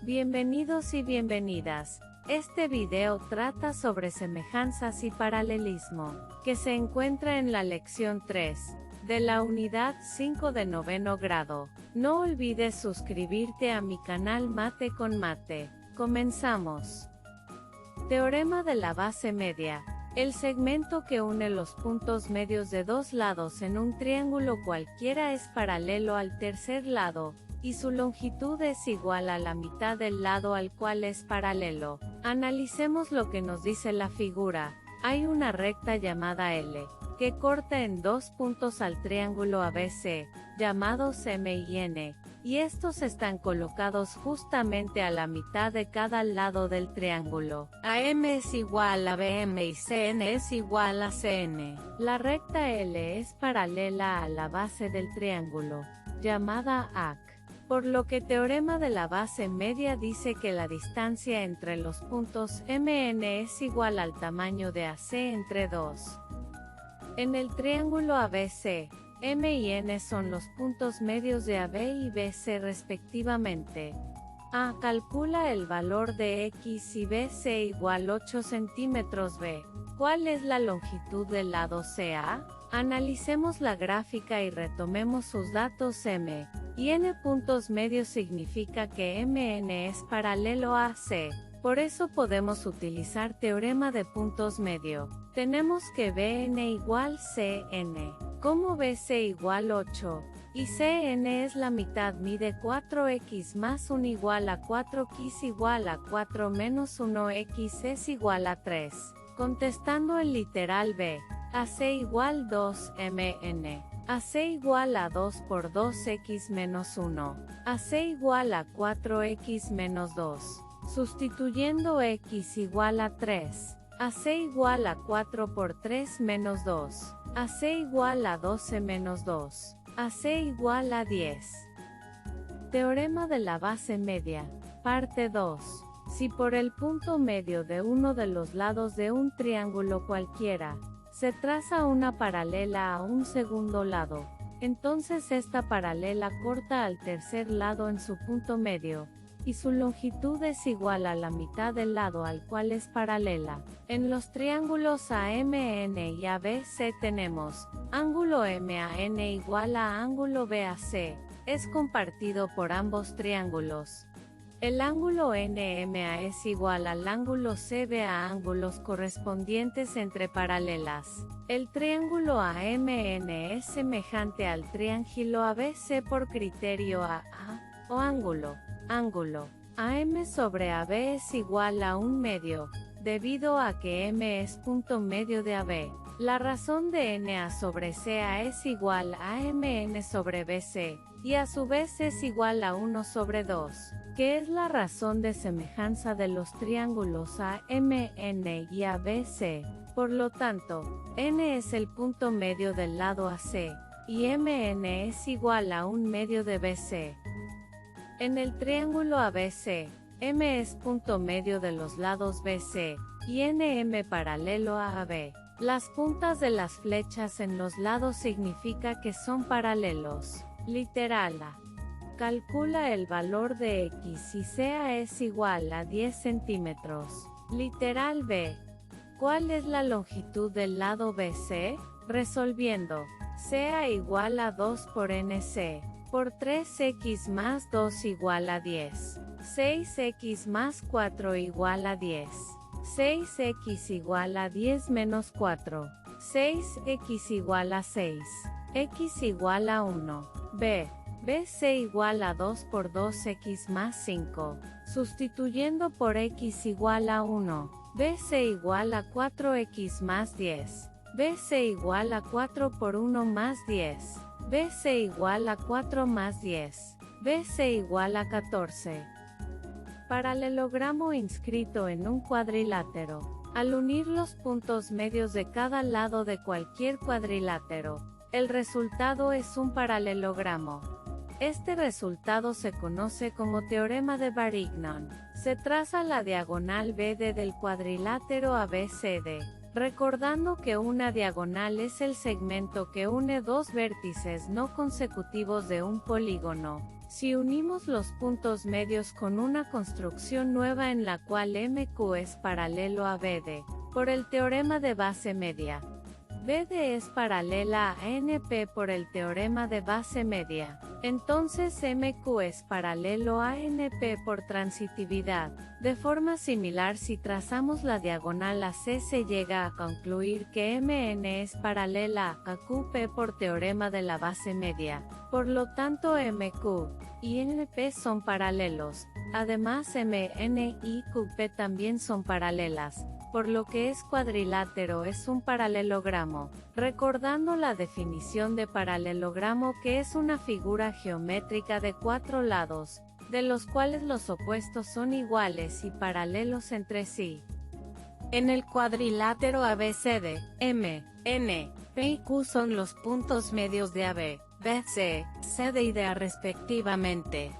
Bienvenidos y bienvenidas. Este video trata sobre semejanzas y paralelismo, que se encuentra en la lección 3, de la unidad 5 de noveno grado. No olvides suscribirte a mi canal Mate con Mate. Comenzamos. Teorema de la base media. El segmento que une los puntos medios de dos lados en un triángulo cualquiera es paralelo al tercer lado, y su longitud es igual a la mitad del lado al cual es paralelo. Analicemos lo que nos dice la figura. Hay una recta llamada L, que corta en dos puntos al triángulo ABC, llamados M y N, y estos están colocados justamente a la mitad de cada lado del triángulo. AM es igual a BM y CN es igual a CN. La recta L es paralela a la base del triángulo, llamada AC. Por lo que teorema de la base media dice que la distancia entre los puntos MN es igual al tamaño de AC entre 2. En el triángulo ABC, M y N son los puntos medios de AB y BC respectivamente. A. Calcula el valor de X y BC igual 8 centímetros. B. ¿Cuál es la longitud del lado CA? Analicemos la gráfica y retomemos sus datos. M y N puntos medios significa que MN es paralelo a AC. Por eso podemos utilizar teorema de puntos medio. Tenemos que BN igual CN, como BC igual 8, y CN es la mitad, mide 4x más 1 igual a 4x igual a 4 menos 1x es igual a 3. Contestando el literal B, AC igual 2 MN. AC igual a 2 por 2x menos 1. AC igual a 4x menos 2. Sustituyendo x igual a 3. AC igual a 4 por 3 menos 2. AC igual a 12 menos 2. AC igual a 10. Teorema de la base media. Parte 2. Si por el punto medio de uno de los lados de un triángulo cualquiera, se traza una paralela a un segundo lado, entonces esta paralela corta al tercer lado en su punto medio, y su longitud es igual a la mitad del lado al cual es paralela. En los triángulos AMN y ABC tenemos, ángulo MAN igual a ángulo BAC, es compartido por ambos triángulos. El ángulo NMA es igual al ángulo CBA, ángulos correspondientes entre paralelas. El triángulo AMN es semejante al triángulo ABC por criterio AA, o ángulo. AM sobre AB es igual a un medio, debido a que M es punto medio de AB. La razón de NA sobre CA es igual a MN sobre BC, y a su vez es igual a 1 sobre 2, que es la razón de semejanza de los triángulos AMN y ABC. Por lo tanto, N es el punto medio del lado AC, y MN es igual a un medio de BC. En el triángulo ABC, M es punto medio de los lados BC, y NM paralelo a AB. Las puntas de las flechas en los lados significa que son paralelos. Literal A. Calcula el valor de X y CA es igual a 10 centímetros. Literal B. ¿Cuál es la longitud del lado BC? Resolviendo. CA igual a 2 por NC, por 3x más 2 igual a 10. 6x más 4 igual a 10. 6x igual a 10 menos 4. 6x igual a 6. X igual a 1. B. BC igual a 2 por 2x más 5. Sustituyendo por x igual a 1. BC igual a 4x más 10. BC igual a 4 por 1 más 10. BC igual a 4 más 10. BC igual a 14. Paralelogramo inscrito en un cuadrilátero. Al unir los puntos medios de cada lado de cualquier cuadrilátero, el resultado es un paralelogramo. Este resultado se conoce como teorema de Varignon. Se traza la diagonal BD del cuadrilátero ABCD, recordando que una diagonal es el segmento que une dos vértices no consecutivos de un polígono. Si unimos los puntos medios con una construcción nueva en la cual MQ es paralelo a BD, por el teorema de base media, BD es paralela a NP por el teorema de base media, entonces MQ es paralelo a NP por transitividad. De forma similar, si trazamos la diagonal AC se llega a concluir que MN es paralela a QP por teorema de la base media. Por lo tanto MQ y NP son paralelos. Además MN y QP también son paralelas, por lo que es cuadrilátero es un paralelogramo. Recordando la definición de paralelogramo, que es una figura geométrica de 4 lados, de los cuales los opuestos son iguales y paralelos entre sí. En el cuadrilátero ABCD, M, N, P y Q son los puntos medios de AB, BC, CD y DA respectivamente.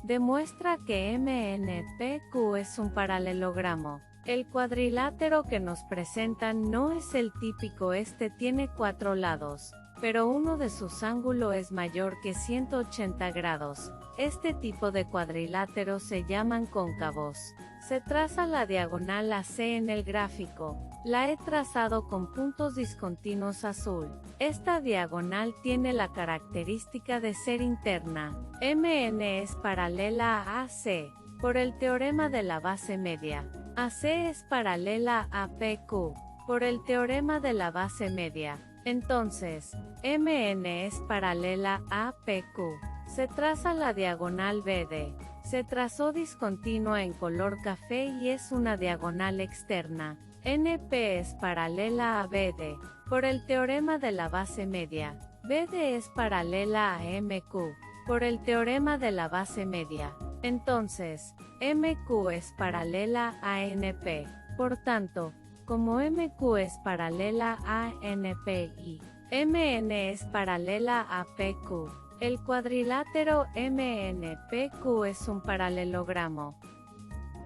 Demuestra que MNPQ es un paralelogramo. El cuadrilátero que nos presentan no es el típico, este tiene 4 lados, pero uno de sus ángulos es mayor que 180 grados. Este tipo de cuadriláteros se llaman cóncavos. Se traza la diagonal AC en el gráfico. La he trazado con puntos discontinuos azul. Esta diagonal tiene la característica de ser interna. MN es paralela a AC, por el teorema de la base media. AC es paralela a PQ, por el teorema de la base media. Entonces, MN es paralela a PQ. Se traza la diagonal BD. Se trazó discontinua en color café y es una diagonal externa. NP es paralela a BD, por el teorema de la base media. BD es paralela a MQ, por el teorema de la base media. Entonces, MQ es paralela a NP. Por tanto, como MQ es paralela a NP y MN es paralela a PQ, el cuadrilátero MNPQ es un paralelogramo.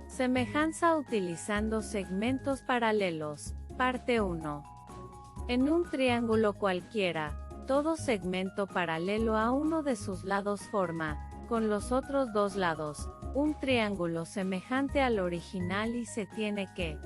Semejanza utilizando segmentos paralelos. Parte 1. En un triángulo cualquiera, todo segmento paralelo a uno de sus lados forma, con los otros dos lados, un triángulo semejante al original y se tiene que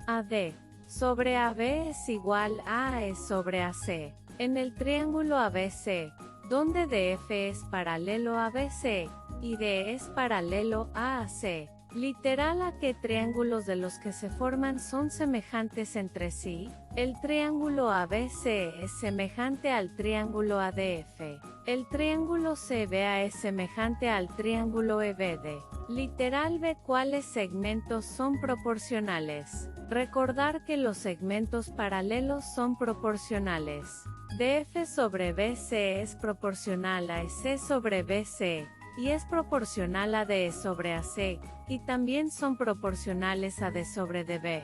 AD sobre AB es igual a AE sobre AC. En el triángulo ABC, donde DF es paralelo a BC, y DE es paralelo a AC, literal, ¿a qué triángulos de los que se forman son semejantes entre sí? El triángulo ABC es semejante al triángulo ADF. El triángulo CBA es semejante al triángulo EBD. Literal, ve cuáles segmentos son proporcionales. Recordar que los segmentos paralelos son proporcionales. DF sobre BC es proporcional a EC sobre BC, y es proporcional a DE sobre AC, y también son proporcionales a D sobre DB.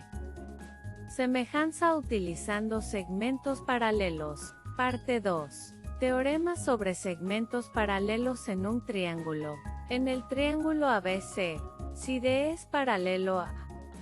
Semejanza utilizando segmentos paralelos. Parte 2. Teorema sobre segmentos paralelos en un triángulo. En el triángulo ABC, si D es paralelo a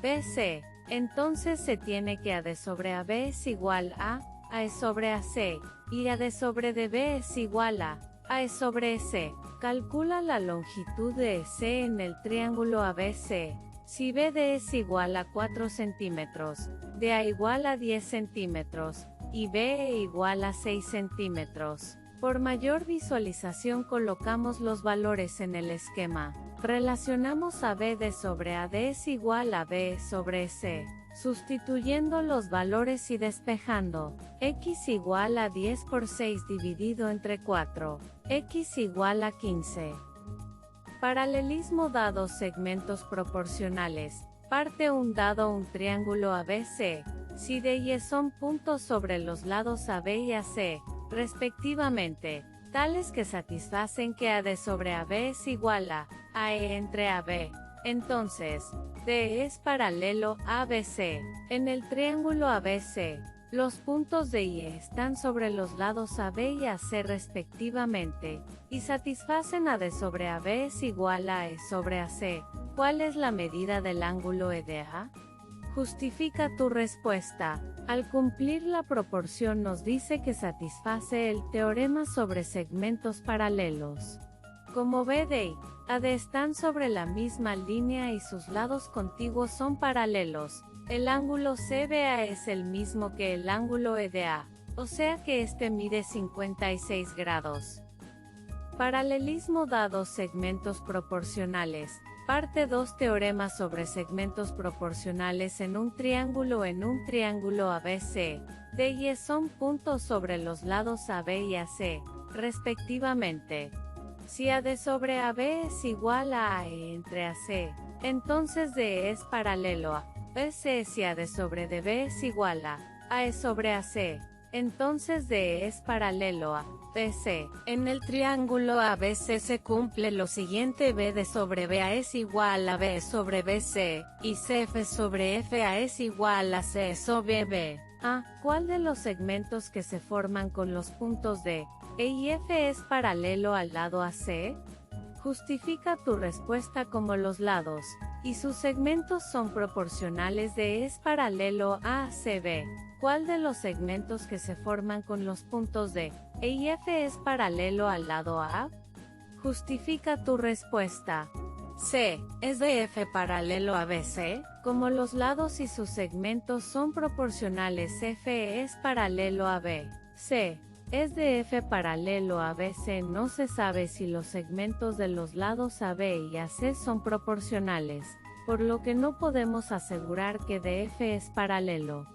BC, entonces se tiene que AD sobre AB es igual a AE sobre AC, y AD sobre DB es igual a AE sobre EC. Calcula la longitud de EC en el triángulo ABC. Si BD es igual a 4 centímetros, DA igual a 10 centímetros, y BE igual a 6 centímetros. Por mayor visualización colocamos los valores en el esquema. Relacionamos a BD sobre AD es igual a BE sobre EC, sustituyendo los valores y despejando. X igual a 10 por 6 dividido entre 4. X igual a 15. Paralelismo dados segmentos proporcionales. Parte 1. Dado un triángulo ABC, si D y E son puntos sobre los lados AB y AC, respectivamente, tales que satisfacen que AD sobre AB es igual a AE entre AB, entonces, D es paralelo a ABC. En el triángulo ABC, los puntos D y E están sobre los lados AB y AC respectivamente, y satisfacen AD sobre AB es igual a E sobre AC. ¿Cuál es la medida del ángulo EDA? Justifica tu respuesta. Al cumplir la proporción nos dice que satisface el teorema sobre segmentos paralelos. Como BD y AD están sobre la misma línea y sus lados contiguos son paralelos, el ángulo CBA es el mismo que el ángulo EDA, o sea que este mide 56 grados. Paralelismo dados segmentos proporcionales. Parte 2. Teorema sobre segmentos proporcionales en un triángulo ABC. D y E son puntos sobre los lados AB y AC, respectivamente. Si AD sobre AB es igual a AE entre AC, entonces DE es paralelo a BC. Si AD sobre DB es igual a AE sobre AC, entonces DE es paralelo a BC. En el triángulo ABC se cumple lo siguiente: BD sobre BA es igual a B sobre BC, y CF sobre FA es igual a C sobre B. ¿Cuál de los segmentos que se forman con los puntos D, E y F es paralelo al lado AC? Justifica tu respuesta como los lados y sus segmentos son proporcionales. D es paralelo a ACB. ¿Cuál de los segmentos que se forman con los puntos D, E y F es paralelo al lado A? Justifica tu respuesta. C. ¿Es DF paralelo a BC? Como los lados y sus segmentos son proporcionales, F es paralelo a B. C. ¿Es DF paralelo a BC? No se sabe si los segmentos de los lados AB y AC son proporcionales, por lo que no podemos asegurar que DF es paralelo.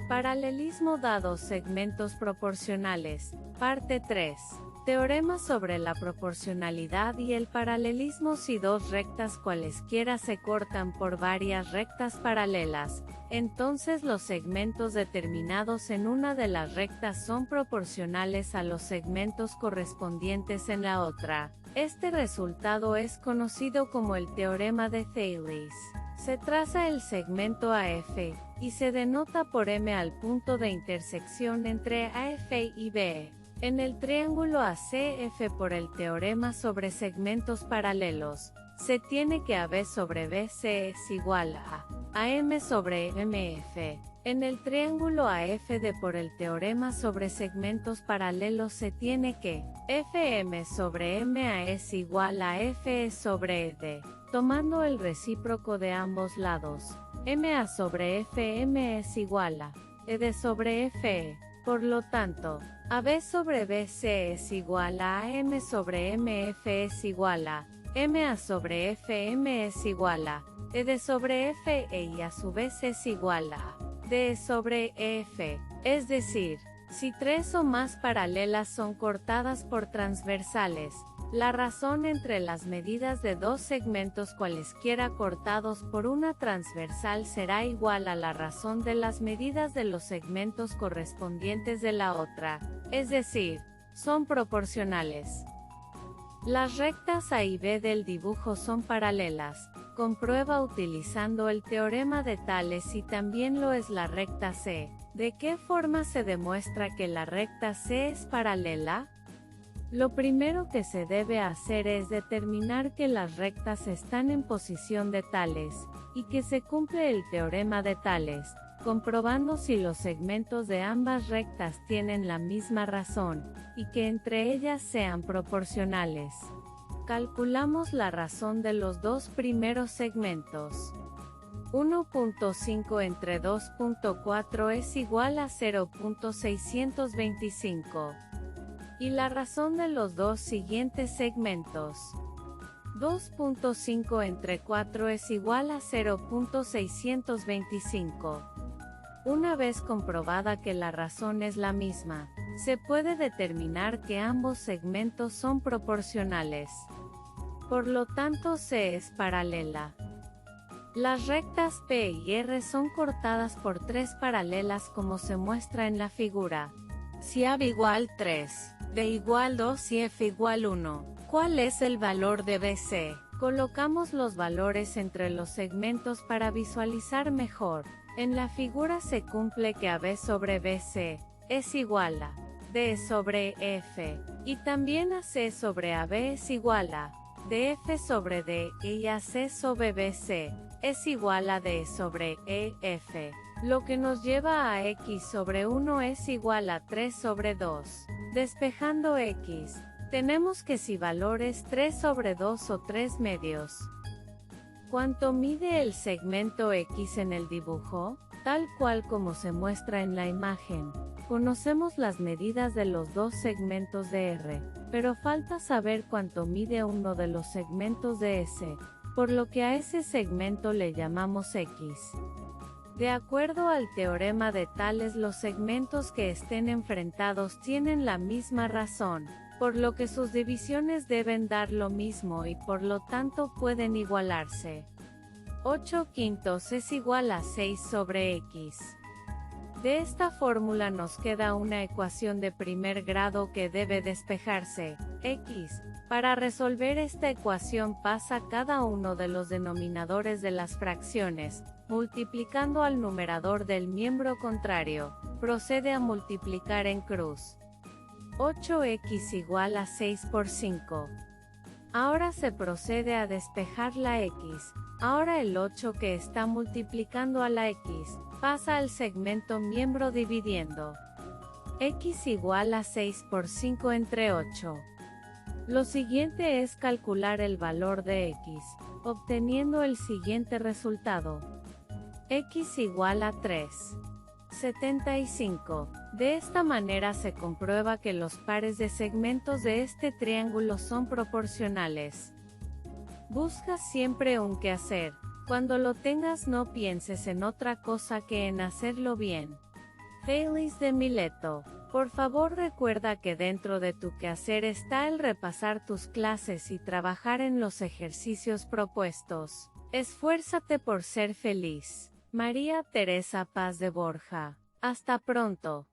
Paralelismo dados segmentos proporcionales. Parte 3. Teorema sobre la proporcionalidad y el paralelismo. Si dos rectas cualesquiera se cortan por varias rectas paralelas, entonces los segmentos determinados en una de las rectas son proporcionales a los segmentos correspondientes en la otra. Este resultado es conocido como el teorema de Thales. Se traza el segmento AF, y se denota por M al punto de intersección entre AF y B. En el triángulo ACF, por el teorema sobre segmentos paralelos, se tiene que AB sobre BC es igual a AM sobre MF. En el triángulo AFD, por el teorema sobre segmentos paralelos, se tiene que FM sobre MA es igual a FE sobre ED, tomando el recíproco de ambos lados. MA sobre FM es igual a ED sobre FE. Por lo tanto, AB sobre BC es igual a AM sobre MF es igual a MA sobre FM es igual a ED sobre FE, y a su vez es igual a D sobre EF. Es decir, si tres o más paralelas son cortadas por transversales, la razón entre las medidas de dos segmentos cualesquiera cortados por una transversal será igual a la razón de las medidas de los segmentos correspondientes de la otra, es decir, son proporcionales. Las rectas A y B del dibujo son paralelas. Comprueba utilizando el teorema de Thales, y también lo es la recta C. ¿De qué forma se demuestra que la recta C es paralela? Lo primero que se debe hacer es determinar que las rectas están en posición de Thales, y que se cumple el teorema de Thales, comprobando si los segmentos de ambas rectas tienen la misma razón, y que entre ellas sean proporcionales. Calculamos la razón de los dos primeros segmentos. 1.5 entre 2.4 es igual a 0.625. Y la razón de los dos siguientes segmentos. 2.5 entre 4 es igual a 0.625. Una vez comprobada que la razón es la misma, se puede determinar que ambos segmentos son proporcionales. Por lo tanto, C es paralela. Las rectas P y R son cortadas por tres paralelas como se muestra en la figura. Si AB igual 3, D igual 2 y F igual 1, ¿cuál es el valor de BC? Colocamos los valores entre los segmentos para visualizar mejor. En la figura se cumple que AB sobre BC es igual a D sobre F, y también a C sobre AB es igual a DF sobre D, y a C sobre BC es igual a D sobre EF, lo que nos lleva a X sobre 1 es igual a 3 sobre 2. Despejando X, Tenemos que si valores 3 sobre 2 o 3 medios. ¿Cuánto mide el segmento X en el dibujo? Tal cual como se muestra en la imagen. Conocemos las medidas de los dos segmentos de R, pero falta saber cuánto mide uno de los segmentos de S, por lo que a ese segmento le llamamos X. De acuerdo al teorema de Tales, los segmentos que estén enfrentados tienen la misma razón, por lo que sus divisiones deben dar lo mismo y por lo tanto pueden igualarse. 8/5 es igual a 6 sobre X. De esta fórmula nos queda una ecuación de primer grado que debe despejarse, X. Para resolver esta ecuación pasa cada uno de los denominadores de las fracciones, multiplicando al numerador del miembro contrario, procede a multiplicar en cruz. 8x igual a 6 por 5. Ahora se procede a despejar la x. Ahora el 8 que está multiplicando a la x, pasa al segmento miembro dividiendo. X igual a 6 por 5 entre 8. Lo siguiente es calcular el valor de x, obteniendo el siguiente resultado. X igual a 3,75. De esta manera se comprueba que los pares de segmentos de este triángulo son proporcionales. Busca siempre un quehacer. Cuando lo tengas no pienses en otra cosa que en hacerlo bien. Feliz de Mileto. Por favor recuerda que dentro de tu quehacer está el repasar tus clases y trabajar en los ejercicios propuestos. Esfuérzate por ser feliz. María Teresa Paz de Borja. Hasta pronto.